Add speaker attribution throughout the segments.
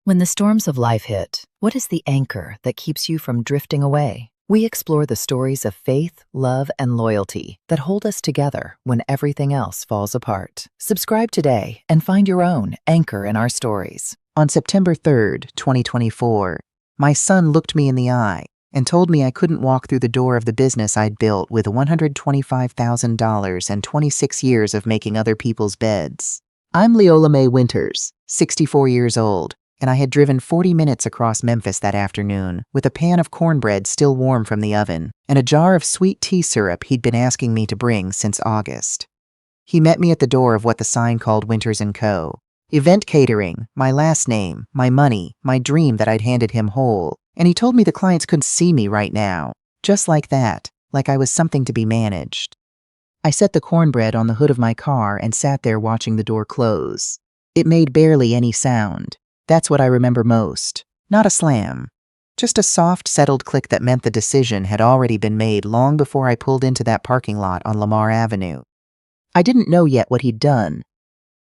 Speaker 1: When the storms of life hit, what is the anchor that keeps you from drifting away? We explore the stories of faith, love, and loyalty that hold us together when everything else falls apart. Subscribe today and find your own anchor in our stories.
Speaker 2: On September 3rd, 2024, my son looked me in the eye and told me I couldn't walk through the door of the business I'd built with $125,000 and 26 years of making other people's beds. I'm Leola Mae Winters, 64 years old, and I had driven 40 minutes across Memphis that afternoon with a pan of cornbread still warm from the oven and a jar of sweet tea syrup he'd been asking me to bring since August. He met me at the door of what the sign called Winters & Co. Event catering, my last name, my money, my dream that I'd handed him whole, and he told me the clients couldn't see me right now. Just like that, like I was something to be managed. I set the cornbread on the hood of my car and sat there watching the door close. It made barely any sound. That's what I remember most. Not a slam. Just a soft, settled click that meant the decision had already been made long before I pulled into that parking lot on Lamar Avenue. I didn't know yet what he'd done.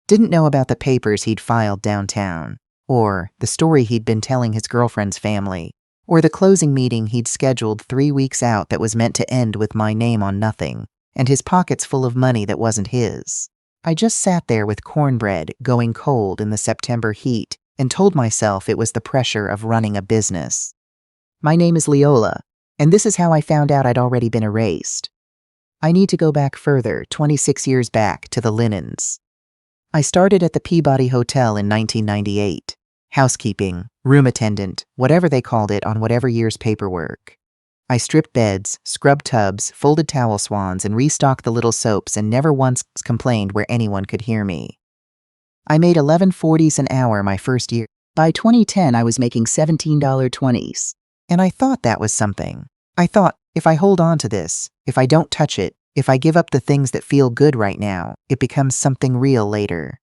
Speaker 2: Didn't know about the papers he'd filed downtown, or the story he'd been telling his girlfriend's family, or the closing meeting he'd scheduled 3 weeks out that was meant to end with my name on nothing, and his pockets full of money that wasn't his. I just sat there with cornbread going cold in the September heat, and told myself it was the pressure of running a business. My name is Leola, and this is how I found out I'd already been erased. I need to go back further, 26 years back, to the linens. I started at the Peabody Hotel in 1998. Housekeeping, room attendant, whatever they called it on whatever year's paperwork. I stripped beds, scrubbed tubs, folded towel swans, and restocked the little soaps and never once complained where anyone could hear me. I made $11.40 an hour my first year. By 2010, I was making $17.20s. And I thought that was something. I thought, if I hold on to this, if I don't touch it, if I give up the things that feel good right now, it becomes something real later.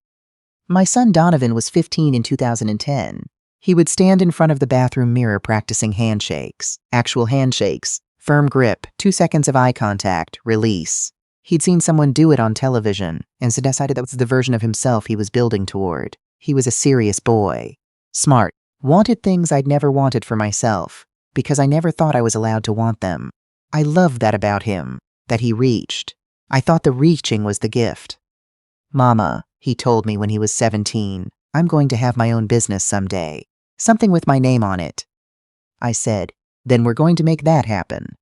Speaker 2: My son Donovan was 15 in 2010. He would stand in front of the bathroom mirror practicing handshakes. Actual handshakes. Firm grip, 2 seconds of eye contact, release. He'd seen someone do it on television, and so decided that was the version of himself he was building toward. He was a serious boy. Smart. Wanted things I'd never wanted for myself, because I never thought I was allowed to want them. I loved that about him, that he reached. I thought the reaching was the gift. Mama, he told me when he was 17, I'm going to have my own business someday. Something with my name on it. I said, then we're going to make that happen.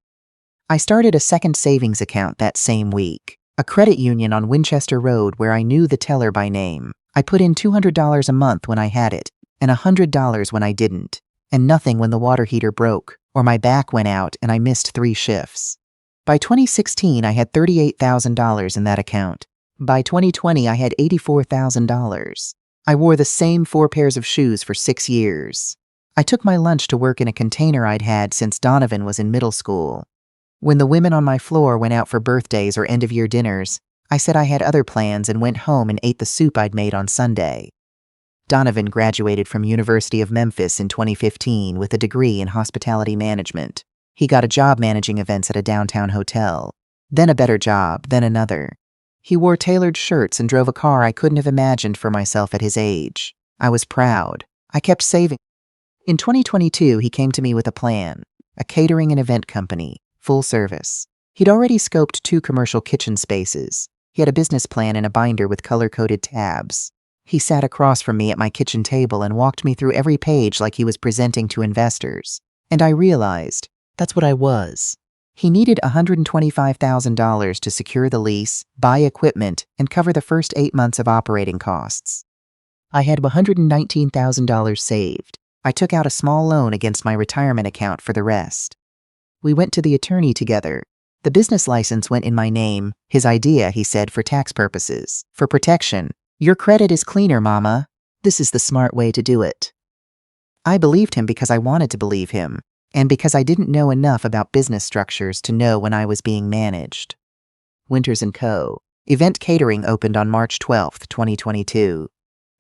Speaker 2: I started a second savings account that same week, a credit union on Winchester Road where I knew the teller by name. I put in $200 a month when I had it, and $100 when I didn't, and nothing when the water heater broke, or my back went out and I missed 3 shifts. By 2016, I had $38,000 in that account. By 2020, I had $84,000. I wore the same 4 pairs of shoes for 6 years. I took my lunch to work in a container I'd had since Donovan was in middle school. When the women on my floor went out for birthdays or end-of-year dinners, I said I had other plans and went home and ate the soup I'd made on Sunday. Donovan graduated from University of Memphis in 2015 with a degree in hospitality management. He got a job managing events at a downtown hotel, then a better job, then another. He wore tailored shirts and drove a car I couldn't have imagined for myself at his age. I was proud. I kept saving. In 2022, he came to me with a plan, a catering and event company. Full service. He'd already scoped 2 commercial kitchen spaces. He had a business plan in a binder with color-coded tabs. He sat across from me at my kitchen table and walked me through every page like he was presenting to investors. And I realized, that's what I was. He needed $125,000 to secure the lease, buy equipment, and cover the first 8 months of operating costs. I had $119,000 saved. I took out a small loan against my retirement account for the rest. We went to the attorney together. The business license went in my name. His idea, he said, for tax purposes. For protection. Your credit is cleaner, Mama. This is the smart way to do it. I believed him because I wanted to believe him, and because I didn't know enough about business structures to know when I was being managed. Winters & Co. Event catering opened on March 12, 2022.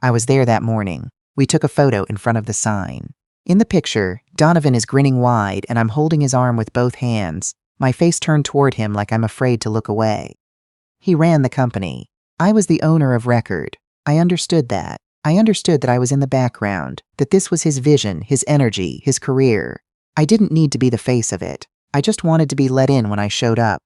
Speaker 2: I was there that morning. We took a photo in front of the sign. In the picture, Donovan is grinning wide and I'm holding his arm with both hands, my face turned toward him like I'm afraid to look away. He ran the company. I was the owner of record. I understood that. I understood that I was in the background, that this was his vision, his energy, his career. I didn't need to be the face of it. I just wanted to be let in when I showed up.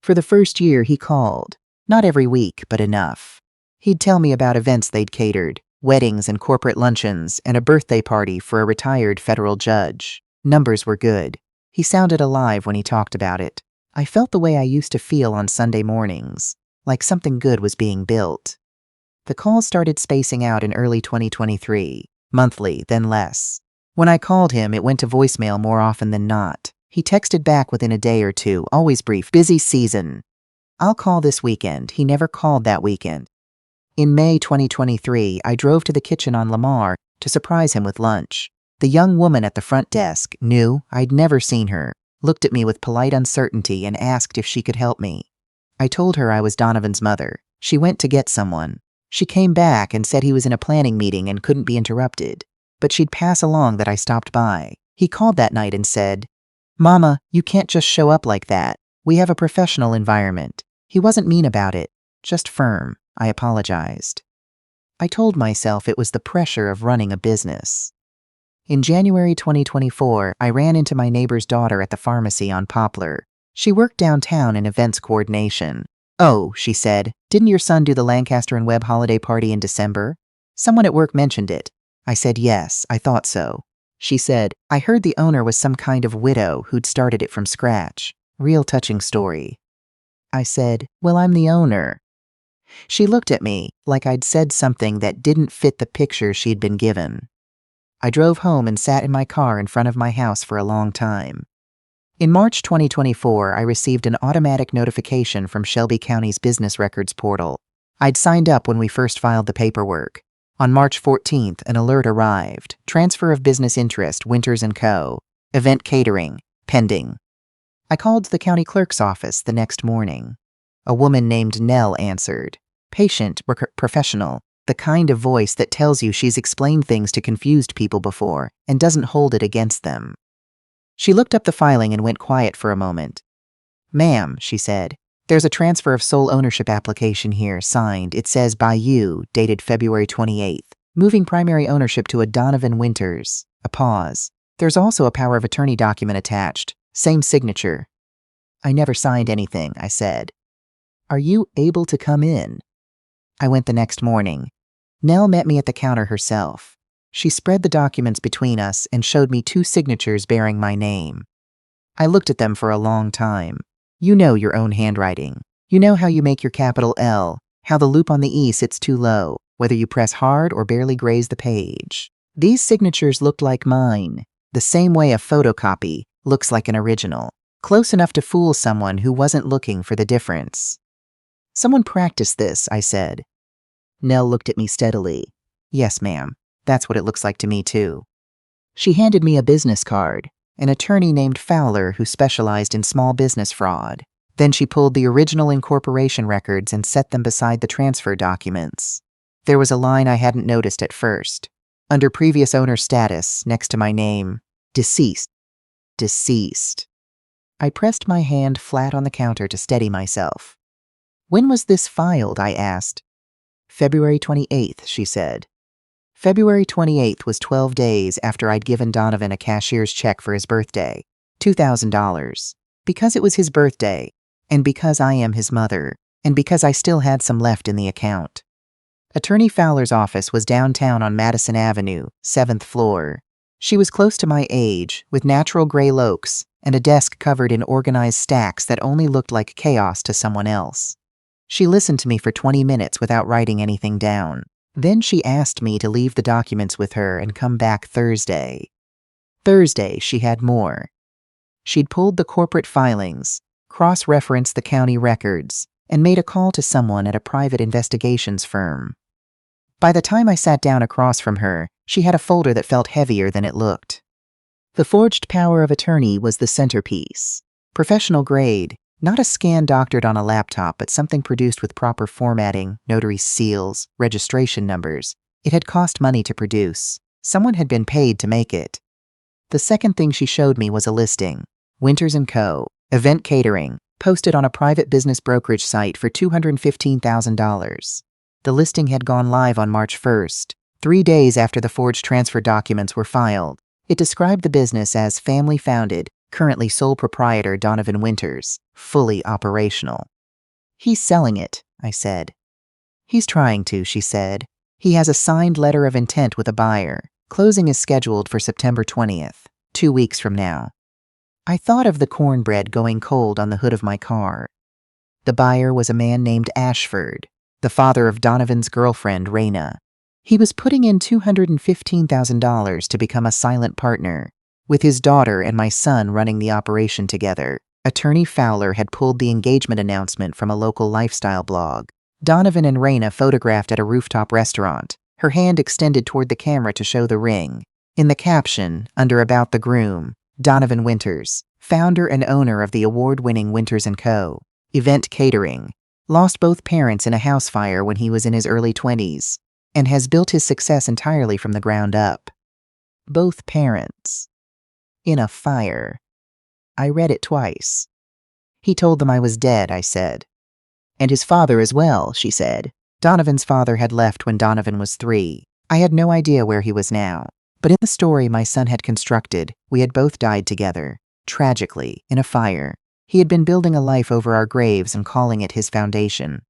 Speaker 2: For the first year, he called. Not every week, but enough. He'd tell me about events they'd catered, weddings and corporate luncheons, and a birthday party for a retired federal judge. Numbers were good. He sounded alive when he talked about it. I felt the way I used to feel on Sunday mornings, like something good was being built. The calls started spacing out in early 2023, monthly, then less. When I called him, it went to voicemail more often than not. He texted back within a day or two, always brief, busy season. I'll call this weekend. He never called that weekend. In May 2023, I drove to the kitchen on Lamar to surprise him with lunch. The young woman at the front desk, new, I'd never seen her, looked at me with polite uncertainty and asked if she could help me. I told her I was Donovan's mother. She went to get someone. She came back and said he was in a planning meeting and couldn't be interrupted, but she'd pass along that I stopped by. He called that night and said, "Mama, you can't just show up like that. We have a professional environment." He wasn't mean about it, just firm. I apologized. I told myself it was the pressure of running a business. In January 2024, I ran into my neighbor's daughter at the pharmacy on Poplar. She worked downtown in events coordination. "Oh," she said, "didn't your son do the Lancaster and Webb holiday party in December? Someone at work mentioned it." I said, "Yes, I thought so." She said, "I heard the owner was some kind of widow who'd started it from scratch. Real touching story." I said, "Well, I'm the owner." She looked at me like I'd said something that didn't fit the picture she'd been given. I drove home and sat in my car in front of my house for a long time. In March 2024, I received an automatic notification from Shelby County's business records portal. I'd signed up when we first filed the paperwork. On March 14th, an alert arrived. Transfer of business interest, Winters & Co. Event catering, pending. I called the county clerk's office the next morning. A woman named Nell answered. Patient, professional, the kind of voice that tells you she's explained things to confused people before and doesn't hold it against them. She looked up the filing and went quiet for a moment. "Ma'am," she said, "there's a transfer of sole ownership application here, signed. It says by you, dated February 28th, moving primary ownership to a Donovan Winters." A pause. "There's also a power of attorney document attached. Same signature." "I never signed anything," I said. "Are you able to come in?" I went the next morning. Nell met me at the counter herself. She spread the documents between us and showed me 2 signatures bearing my name. I looked at them for a long time. You know your own handwriting. You know how you make your capital L, how the loop on the E sits too low, whether you press hard or barely graze the page. These signatures looked like mine, the same way a photocopy looks like an original, close enough to fool someone who wasn't looking for the difference. "Someone practiced this," I said. Nell looked at me steadily. "Yes, ma'am. That's what it looks like to me, too." She handed me a business card, an attorney named Fowler who specialized in small business fraud. Then she pulled the original incorporation records and set them beside the transfer documents. There was a line I hadn't noticed at first. Under previous owner status, next to my name, deceased. Deceased. I pressed my hand flat on the counter to steady myself. "When was this filed?" I asked. "February 28th, she said. February 28th was 12 days after I'd given Donovan a cashier's check for his birthday, $2,000. Because it was his birthday, and because I am his mother, and because I still had some left in the account. Attorney Fowler's office was downtown on Madison Avenue, 7th floor. She was close to my age, with natural gray locks, and a desk covered in organized stacks that only looked like chaos to someone else. She listened to me for 20 minutes without writing anything down. Then she asked me to leave the documents with her and come back Thursday. Thursday, she had more. She'd pulled the corporate filings, cross-referenced the county records, and made a call to someone at a private investigations firm. By the time I sat down across from her, she had a folder that felt heavier than it looked. The forged power of attorney was the centerpiece. Professional grade, not a scan doctored on a laptop, but something produced with proper formatting, notary seals, registration numbers. It had cost money to produce. Someone had been paid to make it. The second thing she showed me was a listing. Winters & Co., event catering, posted on a private business brokerage site for $215,000. The listing had gone live on March 1st. 3 days after the forged transfer documents were filed, it described the business as family-founded, currently sole proprietor Donovan Winters, fully operational. "He's selling it," I said. "He's trying to," she said. "He has a signed letter of intent with a buyer. Closing is scheduled for September 20th, 2 weeks from now." I thought of the cornbread going cold on the hood of my car. The buyer was a man named Ashford, the father of Donovan's girlfriend, Raina. He was putting in $215,000 to become a silent partner, with his daughter and my son running the operation together. Attorney Fowler had pulled the engagement announcement from a local lifestyle blog. Donovan and Raina photographed at a rooftop restaurant, her hand extended toward the camera to show the ring. In the caption, under About the Groom, Donovan Winters, founder and owner of the award-winning Winters & Co. Event Catering, lost both parents in a house fire when he was in his early 20s, and has built his success entirely from the ground up. Both parents. In a fire. I read it twice. "He told them I was dead," I said. "And his father as well," she said. Donovan's father had left when Donovan was 3. I had no idea where he was now. But in the story my son had constructed, we had both died together, tragically, in a fire. He had been building a life over our graves and calling it his foundation.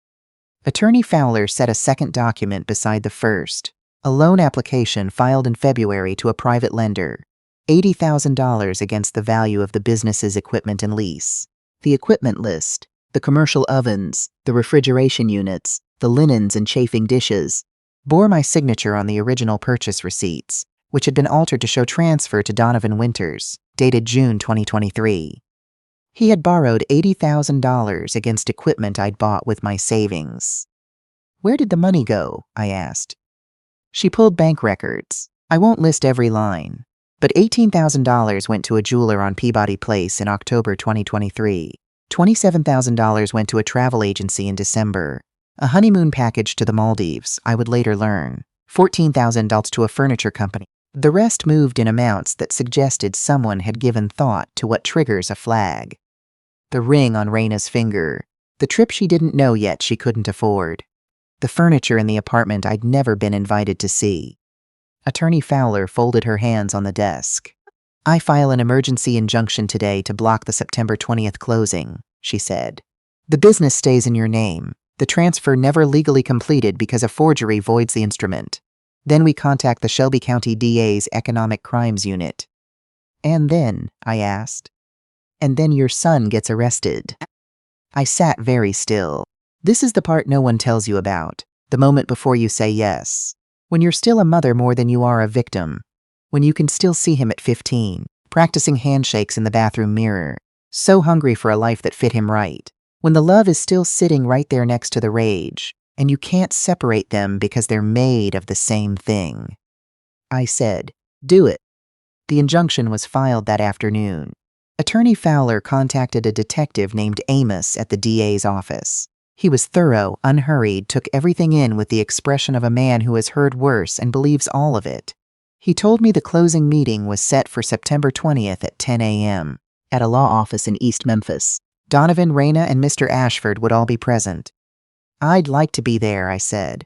Speaker 2: Attorney Fowler set a second document beside the first, a loan application filed in February to a private lender, $80,000 against the value of the business's equipment and lease. The equipment list, the commercial ovens, the refrigeration units, the linens and chafing dishes, bore my signature on the original purchase receipts, which had been altered to show transfer to Donovan Winters, dated June 2023. He had borrowed $80,000 against equipment I'd bought with my savings. "Where did the money go?" I asked. She pulled bank records. I won't list every line, but $18,000 went to a jeweler on Peabody Place in October 2023. $27,000 went to a travel agency in December. A honeymoon package to the Maldives, I would later learn. $14,000 to a furniture company. The rest moved in amounts that suggested someone had given thought to what triggers a flag. The ring on Raina's finger, the trip she didn't know yet she couldn't afford, the furniture in the apartment I'd never been invited to see. Attorney Fowler folded her hands on the desk. "I file an emergency injunction today to block the September 20th closing," she said. "The business stays in your name. The transfer never legally completed because a forgery voids the instrument. Then we contact the Shelby County DA's Economic Crimes Unit." "And then?" I asked. "And then your son gets arrested." I sat very still. This is the part no one tells you about, the moment before you say yes. When you're still a mother more than you are a victim. When you can still see him at 15, practicing handshakes in the bathroom mirror, so hungry for a life that fit him right. When the love is still sitting right there next to the rage, and you can't separate them because they're made of the same thing. I said, "Do it." The injunction was filed that afternoon. Attorney Fowler contacted a detective named Amos at the DA's office. He was thorough, unhurried, took everything in with the expression of a man who has heard worse and believes all of it. He told me the closing meeting was set for September 20th at 10 a.m. at a law office in East Memphis. Donovan, Raina, and Mr. Ashford would all be present. "I'd like to be there," I said.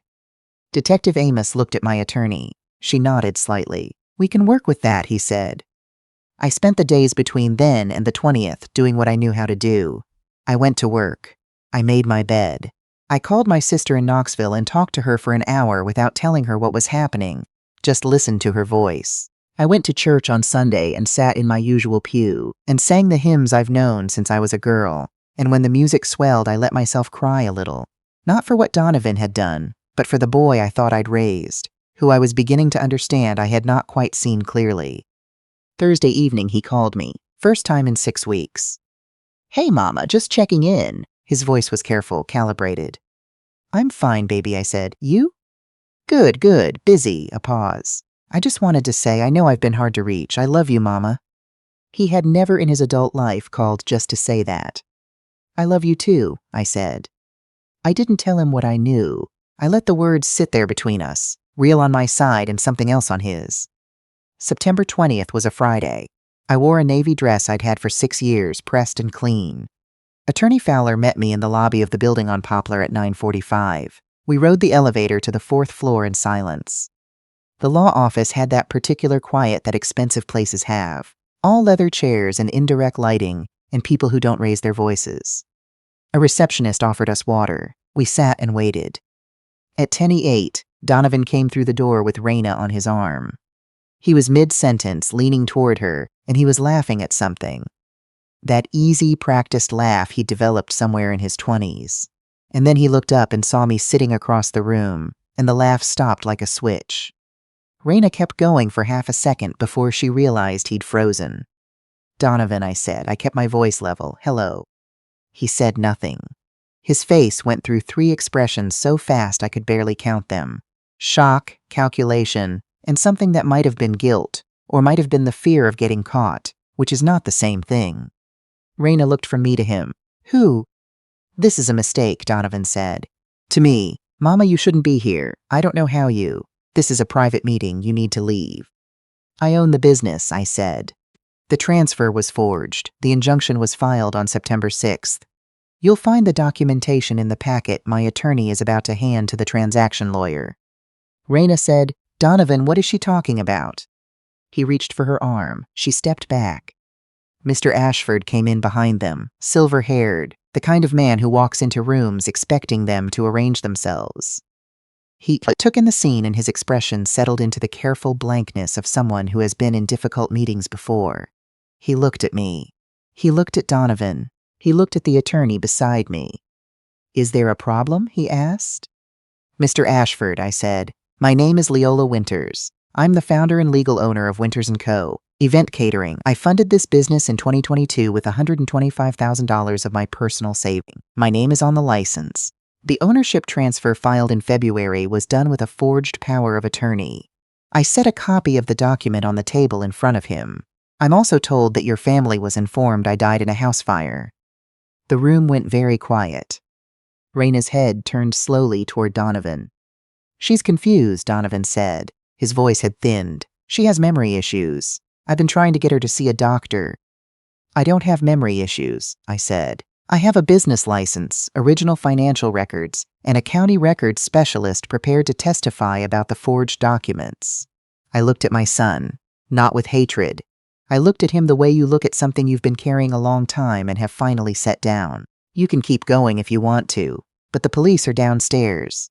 Speaker 2: Detective Amos looked at my attorney. She nodded slightly. "We can work with that," he said. I spent the days between then and the 20th doing what I knew how to do. I went to work. I made my bed. I called my sister in Knoxville and talked to her for an hour without telling her what was happening, just listened to her voice. I went to church on Sunday and sat in my usual pew and sang the hymns I've known since I was a girl, and when the music swelled I let myself cry a little. Not for what Donovan had done, but for the boy I thought I'd raised, who I was beginning to understand I had not quite seen clearly. Thursday evening he called me, first time in 6 weeks. "Hey Mama, just checking in." His voice was careful, calibrated. "I'm fine, baby," I said. "You?" Good, good. Busy." A pause. "I just wanted to say I know I've been hard to reach. I love you, Mama." He had never in his adult life called just to say that. "I love you too," I said. I didn't tell him what I knew. I let the words sit there between us, real on my side and something else on his. September 20th was a Friday. I wore a navy dress I'd had for 6 years, pressed and clean. Attorney Fowler met me in the lobby of the building on Poplar at 9:45. We rode the elevator to the 4th floor in silence. The law office had that particular quiet that expensive places have. All leather chairs and indirect lighting, and people who don't raise their voices. A receptionist offered us water. We sat and waited. At 10:08, Donovan came through the door with Raina on his arm. He was mid-sentence, leaning toward her, and he was laughing at something. That easy, practiced laugh he'd developed somewhere in his 20s. And then he looked up and saw me sitting across the room, and the laugh stopped like a switch. Raina kept going for half a second before she realized he'd frozen. "Donovan," I said. I kept my voice level. "Hello." He said nothing. His face went through 3 expressions so fast I could barely count them. Shock, calculation, and something that might have been guilt, or might have been the fear of getting caught, which is not the same thing. Raina looked from me to him. "Who?" "This is a mistake," Donovan said. To me, "Mama, you shouldn't be here. I don't know how you. This is a private meeting. You need to leave." "I own the business," I said. The transfer was forged. The injunction was filed on September 6th. You'll find the documentation in the packet my attorney is about to hand to the transaction lawyer. Raina said, "Donovan, what is she talking about?" He reached for her arm. She stepped back. Mr. Ashford came in behind them, silver-haired, the kind of man who walks into rooms expecting them to arrange themselves. He took in the scene and his expression settled into the careful blankness of someone who has been in difficult meetings before. He looked at me. He looked at Donovan. He looked at the attorney beside me. "Is there a problem?" he asked. "Mr. Ashford," I said, "my name is Leola Winters. I'm the founder and legal owner of Winters & Co. Event Catering. I funded this business in 2022 with $125,000 of my personal saving. My name is on the license. The ownership transfer filed in February was done with a forged power of attorney. I set a copy of the document on the table in front of him. I'm also told that your family was informed I died in a house fire." The room went very quiet. Raina's head turned slowly toward Donovan. "She's confused," Donovan said. His voice had thinned. "She has memory issues. I've been trying to get her to see a doctor." "I don't have memory issues," I said. "I have a business license, original financial records, and a county records specialist prepared to testify about the forged documents." I looked at my son, not with hatred. I looked at him the way you look at something you've been carrying a long time and have finally set down. "You can keep going if you want to, but the police are downstairs."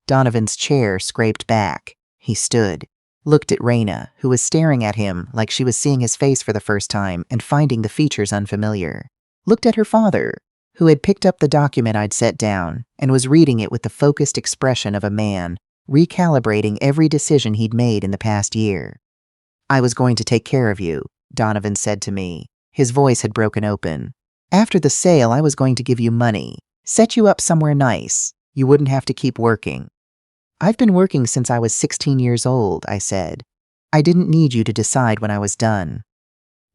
Speaker 2: Donovan's chair scraped back. He stood, looked at Raina, who was staring at him like she was seeing his face for the first time and finding the features unfamiliar. Looked at her father, who had picked up the document I'd set down and was reading it with the focused expression of a man recalibrating every decision he'd made in the past year. "I was going to take care of you," Donovan said to me. His voice had broken open. "After the sale, I was going to give you money, set you up somewhere nice. You wouldn't have to keep working." "I've been working since I was 16 years old," I said. "I didn't need you to decide when I was done."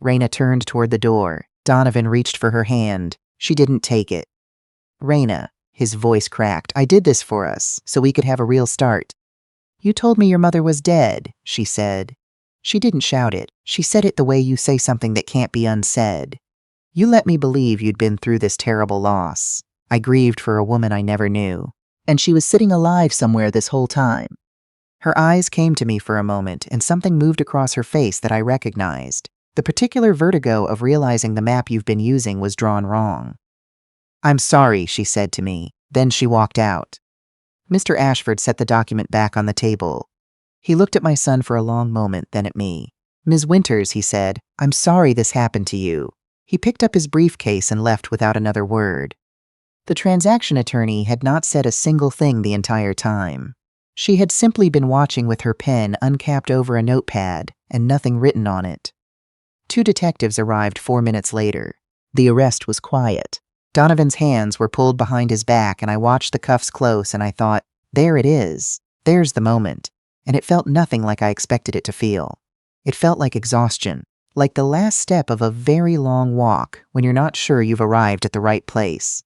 Speaker 2: Raina turned toward the door. Donovan reached for her hand. She didn't take it. "Raina," his voice cracked, "I did this for us, so we could have a real start." "You told me your mother was dead," she said. She didn't shout it. She said it the way you say something that can't be unsaid. "You let me believe you'd been through this terrible loss. I grieved for a woman I never knew. And she was sitting alive somewhere this whole time." Her eyes came to me for a moment, and something moved across her face that I recognized. The particular vertigo of realizing the map you've been using was drawn wrong. "I'm sorry," she said to me. Then she walked out. Mr. Ashford set the document back on the table. He looked at my son for a long moment, then at me. "Ms. Winters," he said, "I'm sorry this happened to you." He picked up his briefcase and left without another word. The transaction attorney had not said a single thing the entire time. She had simply been watching with her pen uncapped over a notepad and nothing written on it. 2 detectives arrived 4 minutes later. The arrest was quiet. Donovan's hands were pulled behind his back and I watched the cuffs close and I thought, there it is. There's the moment. And it felt nothing like I expected it to feel. It felt like exhaustion, like the last step of a very long walk when you're not sure you've arrived at the right place.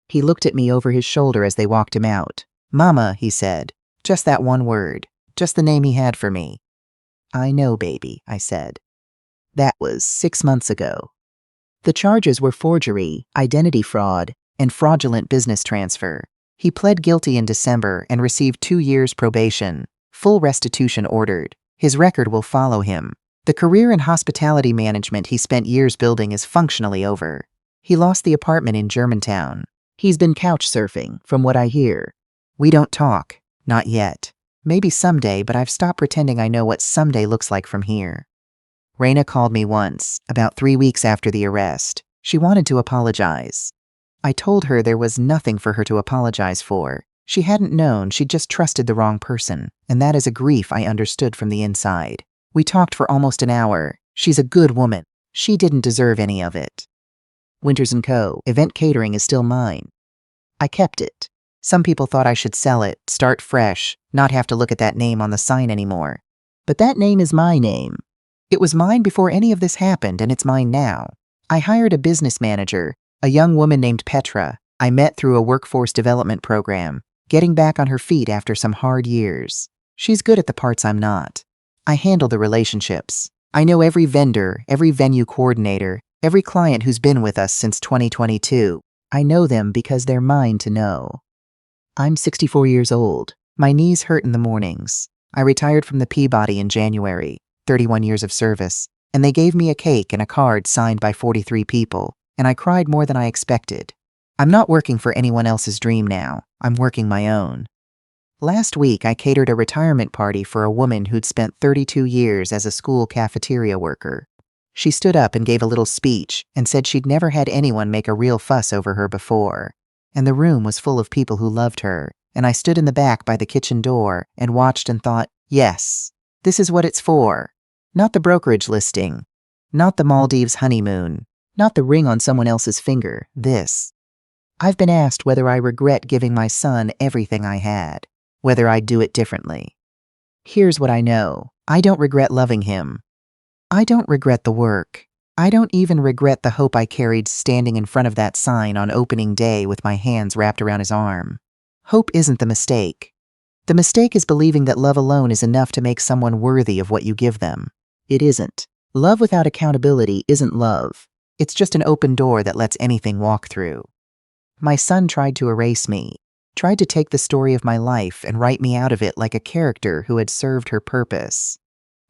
Speaker 2: He looked at me over his shoulder as they walked him out. "Mama," he said. Just that one word. Just the name he had for me. "I know, baby," I said. That was 6 months ago. The charges were forgery, identity fraud, and fraudulent business transfer. He pled guilty in December and received 2 years probation, Full restitution ordered. His record will follow him. The career in hospitality management he spent years building is functionally over. He lost the apartment in Germantown. He's been couch surfing, from what I hear. We don't talk. Not yet. Maybe someday, but I've stopped pretending I know what someday looks like from here. Raina called me once, about 3 weeks after the arrest. She wanted to apologize. I told her there was nothing for her to apologize for. She hadn't known, she'd just trusted the wrong person, and that is a grief I understood from the inside. We talked for almost an hour. She's a good woman. She didn't deserve any of it. Winters & Co. Event catering is still mine. I kept it. Some people thought I should sell it, start fresh, not have to look at that name on the sign anymore. But that name is my name. It was mine before any of this happened, and it's mine now. I hired a business manager, a young woman named Petra. I met through a workforce development program, getting back on her feet after some hard years. She's good at the parts I'm not. I handle the relationships. I know every vendor, every venue coordinator, every client who's been with us since 2022. I know them because they're mine to know. I'm 64 years old. My knees hurt in the mornings. I retired from the Peabody in January, 31 years of service, and they gave me a cake and a card signed by 43 people, and I cried more than I expected. I'm not working for anyone else's dream now. I'm working my own. Last week, I catered a retirement party for a woman who'd spent 32 years as a school cafeteria worker. She stood up and gave a little speech and said she'd never had anyone make a real fuss over her before. And the room was full of people who loved her, and I stood in the back by the kitchen door and watched and thought, yes, this is what it's for. Not the brokerage listing, not the Maldives honeymoon, not the ring on someone else's finger, this. I've been asked whether I regret giving my son everything I had, whether I'd do it differently. Here's what I know. I don't regret loving him. I don't regret the work. I don't even regret the hope I carried standing in front of that sign on opening day with my hands wrapped around his arm. Hope isn't the mistake. The mistake is believing that love alone is enough to make someone worthy of what you give them. It isn't. Love without accountability isn't love. It's just an open door that lets anything walk through. My son tried to erase me, tried to take the story of my life and write me out of it like a character who had served her purpose.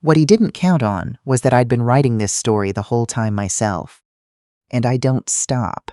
Speaker 2: What he didn't count on was that I'd been writing this story the whole time myself. And I don't stop.